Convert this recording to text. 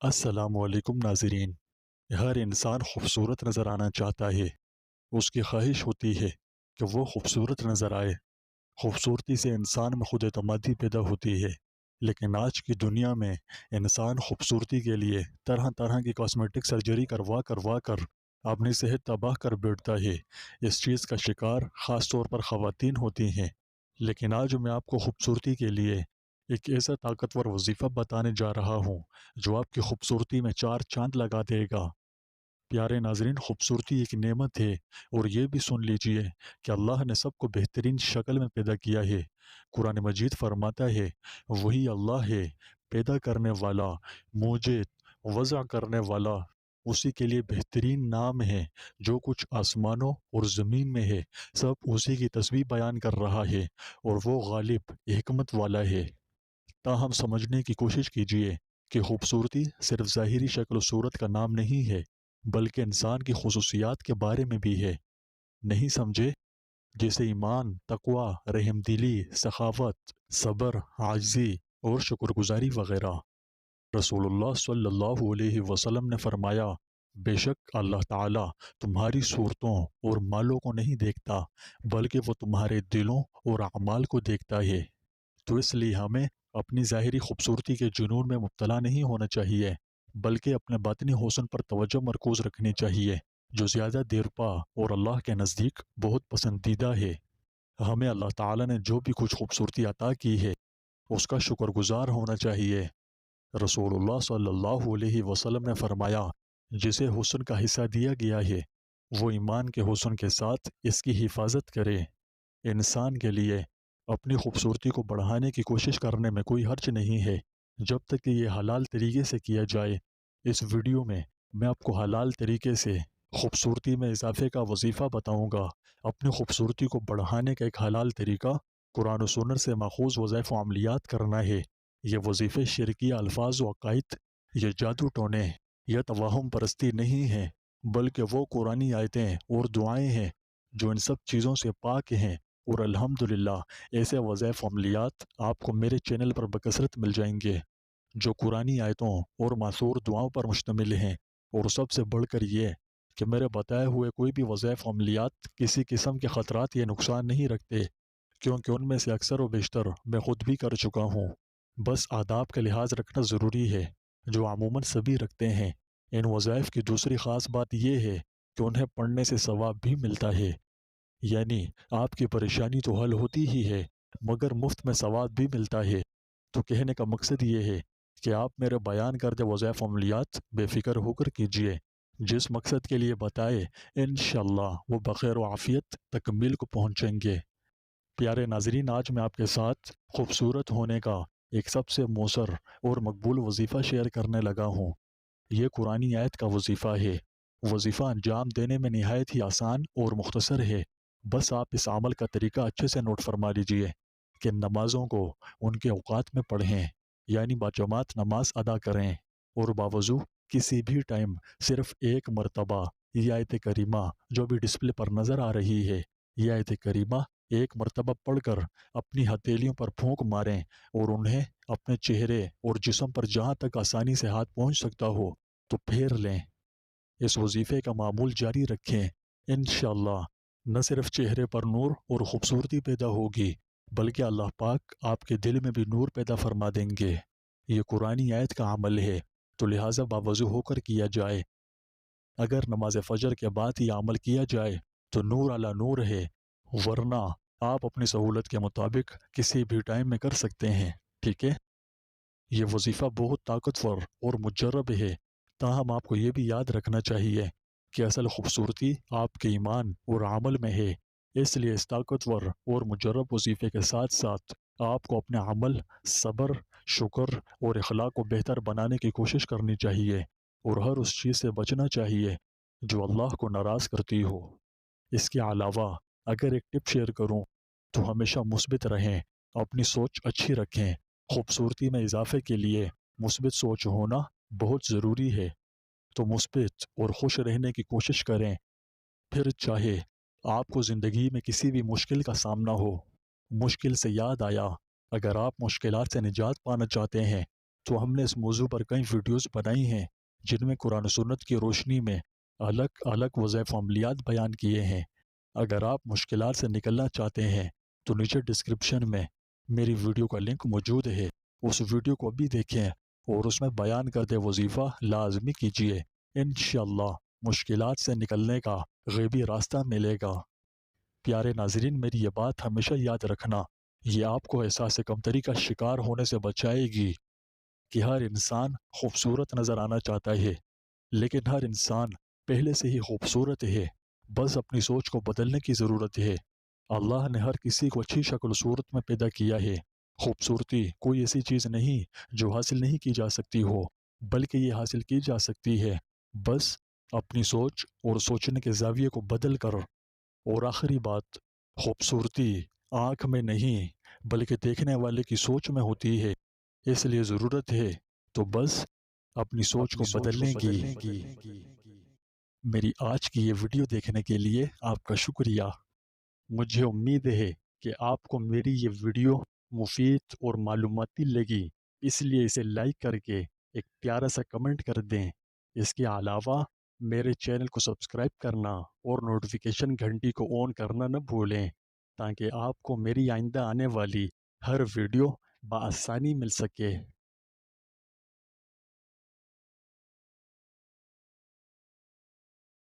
السلام علیکم ناظرین۔ ہر انسان خوبصورت نظر آنا چاہتا ہے۔ اس کی خواہش ہوتی ہے کہ وہ خوبصورت نظر آئے۔ خوبصورتی سے انسان میں خود اعتمادی پیدا ہوتی ہے، لیکن آج کی دنیا میں انسان خوبصورتی کے لیے طرح طرح کی کاسمیٹک سرجری کروا کر اپنی صحت تباہ کر بیٹھتا ہے۔ اس چیز کا شکار خاص طور پر خواتین ہوتی ہیں۔ لیکن آج میں آپ کو خوبصورتی کے لیے ایک ایسا طاقتور وظیفہ بتانے جا رہا ہوں جو آپ کی خوبصورتی میں چار چاند لگا دے گا۔ پیارے ناظرین، خوبصورتی ایک نعمت ہے، اور یہ بھی سن لیجئے کہ اللہ نے سب کو بہترین شکل میں پیدا کیا ہے۔ قرآن مجید فرماتا ہے، وہی اللہ ہے پیدا کرنے والا، موجد، وضع کرنے والا۔ اسی کے لیے بہترین نام ہے۔ جو کچھ آسمانوں اور زمین میں ہے سب اسی کی تسبیح بیان کر رہا ہے، اور وہ غالب حکمت والا ہے۔ تاہم سمجھنے کی کوشش کیجئے کہ خوبصورتی صرف ظاہری شکل و صورت کا نام نہیں ہے، بلکہ انسان کی خصوصیات کے بارے میں بھی ہے۔ نہیں سمجھے؟ جیسے ایمان، تقوی، رحم دلی، سخاوت، صبر، عاجزی اور شکر گزاری وغیرہ۔ رسول اللہ صلی اللہ علیہ وسلم نے فرمایا، بے شک اللہ تعالیٰ تمہاری صورتوں اور مالوں کو نہیں دیکھتا، بلکہ وہ تمہارے دلوں اور اعمال کو دیکھتا ہے۔ تو اس لیے ہمیں اپنی ظاہری خوبصورتی کے جنون میں مبتلا نہیں ہونا چاہیے، بلکہ اپنے باطنی حسن پر توجہ مرکوز رکھنی چاہیے، جو زیادہ دیر پا اور اللہ کے نزدیک بہت پسندیدہ ہے۔ ہمیں اللہ تعالیٰ نے جو بھی کچھ خوبصورتی عطا کی ہے اس کا شکر گزار ہونا چاہیے۔ رسول اللہ صلی اللہ علیہ وسلم نے فرمایا، جسے حسن کا حصہ دیا گیا ہے وہ ایمان کے حسن کے ساتھ اس کی حفاظت کرے۔ انسان کے لیے اپنی خوبصورتی کو بڑھانے کی کوشش کرنے میں کوئی حرج نہیں ہے، جب تک کہ یہ حلال طریقے سے کیا جائے۔ اس ویڈیو میں آپ کو حلال طریقے سے خوبصورتی میں اضافے کا وظیفہ بتاؤں گا۔ اپنی خوبصورتی کو بڑھانے کا ایک حلال طریقہ قرآن و سنت سے ماخوذ وظائف و عملیات کرنا ہے۔ یہ وظیفے شرکی الفاظ و عقائد، یہ جادو ٹونے یا توہم پرستی نہیں ہیں، بلکہ وہ قرآنی آیتیں اور دعائیں ہیں جو ان سب چیزوں سے پاک ہیں۔ اور الحمدللہ ایسے وظائف و عملیات آپ کو میرے چینل پر بکثرت مل جائیں گے جو قرآنی آیتوں اور ماثور دعاؤں پر مشتمل ہیں۔ اور سب سے بڑھ کر یہ کہ میرے بتائے ہوئے کوئی بھی وظائف و عملیات کسی قسم کے خطرات یا نقصان نہیں رکھتے، کیونکہ ان میں سے اکثر و بیشتر میں خود بھی کر چکا ہوں۔ بس آداب کا لحاظ رکھنا ضروری ہے، جو عموماً سبھی رکھتے ہیں۔ ان وظائف کی دوسری خاص بات یہ ہے کہ انہیں پڑھنے سے ثواب بھی ملتا ہے، یعنی آپ کی پریشانی تو حل ہوتی ہی ہے، مگر مفت میں ثواب بھی ملتا ہے۔ تو کہنے کا مقصد یہ ہے کہ آپ میرے بیان کردہ وظائف و عملیات بے فکر ہو کر کیجئے۔ جس مقصد کے لیے بتائے انشاءاللہ وہ بخیر و عافیت تکمیل کو پہنچیں گے۔ پیارے ناظرین، آج میں آپ کے ساتھ خوبصورت ہونے کا ایک سب سے مؤثر اور مقبول وظیفہ شیئر کرنے لگا ہوں۔ یہ قرآنی آیت کا وظیفہ ہے۔ وظیفہ انجام دینے میں نہایت ہی آسان اور مختصر ہے۔ بس آپ اس عمل کا طریقہ اچھے سے نوٹ فرما لیجئے کہ نمازوں کو ان کے اوقات میں پڑھیں، یعنی باجماعت نماز ادا کریں، اور باوضو کسی بھی ٹائم صرف ایک مرتبہ یہ آیت کریمہ جو بھی ڈسپلے پر نظر آ رہی ہے، یہ آیت کریمہ ایک مرتبہ پڑھ کر اپنی ہتھیلیوں پر پھونک ماریں اور انہیں اپنے چہرے اور جسم پر جہاں تک آسانی سے ہاتھ پہنچ سکتا ہو تو پھیر لیں۔ اس وظیفے کا معمول جاری رکھیں۔ انشاءاللہ نہ صرف چہرے پر نور اور خوبصورتی پیدا ہوگی، بلکہ اللہ پاک آپ کے دل میں بھی نور پیدا فرما دیں گے۔ یہ قرآنی آیت کا عمل ہے، تو لہٰذا باوضو ہو کر کیا جائے۔ اگر نماز فجر کے بعد یہ عمل کیا جائے تو نور علی نور ہے، ورنہ آپ اپنی سہولت کے مطابق کسی بھی ٹائم میں کر سکتے ہیں، ٹھیک ہے؟ یہ وظیفہ بہت طاقتور اور مجرب ہے، تاہم آپ کو یہ بھی یاد رکھنا چاہیے کہ اصل خوبصورتی آپ کے ایمان اور عمل میں ہے۔ اس لیے اس طاقتور اور مجرب وظیفے کے ساتھ ساتھ آپ کو اپنے عمل، صبر، شکر اور اخلاق کو بہتر بنانے کی کوشش کرنی چاہیے، اور ہر اس چیز سے بچنا چاہیے جو اللہ کو ناراض کرتی ہو۔ اس کے علاوہ اگر ایک ٹپ شیئر کروں تو ہمیشہ مثبت رہیں، اپنی سوچ اچھی رکھیں۔ خوبصورتی میں اضافے کے لیے مثبت سوچ ہونا بہت ضروری ہے، تو مثبت اور خوش رہنے کی کوشش کریں۔ پھر چاہے آپ کو زندگی میں کسی بھی مشکل کا سامنا ہو، مشکل سے یاد آیا، اگر آپ مشکلات سے نجات پانا چاہتے ہیں تو ہم نے اس موضوع پر کئی ویڈیوز بنائی ہیں جن میں قرآن و سنت کی روشنی میں الگ الگ وظائف و عملیات بیان کیے ہیں۔ اگر آپ مشکلات سے نکلنا چاہتے ہیں تو نیچے ڈسکرپشن میں میری ویڈیو کا لنک موجود ہے، اس ویڈیو کو بھی دیکھیں اور اس میں بیان کردہ وظیفہ لازمی کیجیے۔ انشاءاللہ مشکلات سے نکلنے کا غیبی راستہ ملے گا۔ پیارے ناظرین، میری یہ بات ہمیشہ یاد رکھنا، یہ آپ کو احساس کمتری کا شکار ہونے سے بچائے گی کہ ہر انسان خوبصورت نظر آنا چاہتا ہے، لیکن ہر انسان پہلے سے ہی خوبصورت ہے، بس اپنی سوچ کو بدلنے کی ضرورت ہے۔ اللہ نے ہر کسی کو اچھی شکل و صورت میں پیدا کیا ہے۔ خوبصورتی کوئی ایسی چیز نہیں جو حاصل نہیں کی جا سکتی ہو، بلکہ یہ حاصل کی جا سکتی ہے بس اپنی سوچ اور سوچنے کے زاویے کو بدل کر۔ اور آخری بات، خوبصورتی آنکھ میں نہیں بلکہ دیکھنے والے کی سوچ میں ہوتی ہے، اس لیے ضرورت ہے تو بس اپنی سوچ کو بدلنے کی۔ میری آج کی یہ ویڈیو دیکھنے کے لیے آپ کا شکریہ۔ مجھے امید ہے کہ آپ کو میری یہ ویڈیو مفید اور معلوماتی لگی، اس لیے اسے لائک کر کے ایک پیارا سا کمنٹ کر دیں۔ اس کے علاوہ میرے چینل کو سبسکرائب کرنا اور نوٹیفیکیشن گھنٹی کو آن کرنا نہ بھولیں تاکہ آپ کو میری آئندہ آنے والی ہر ویڈیو بآسانی مل سکے۔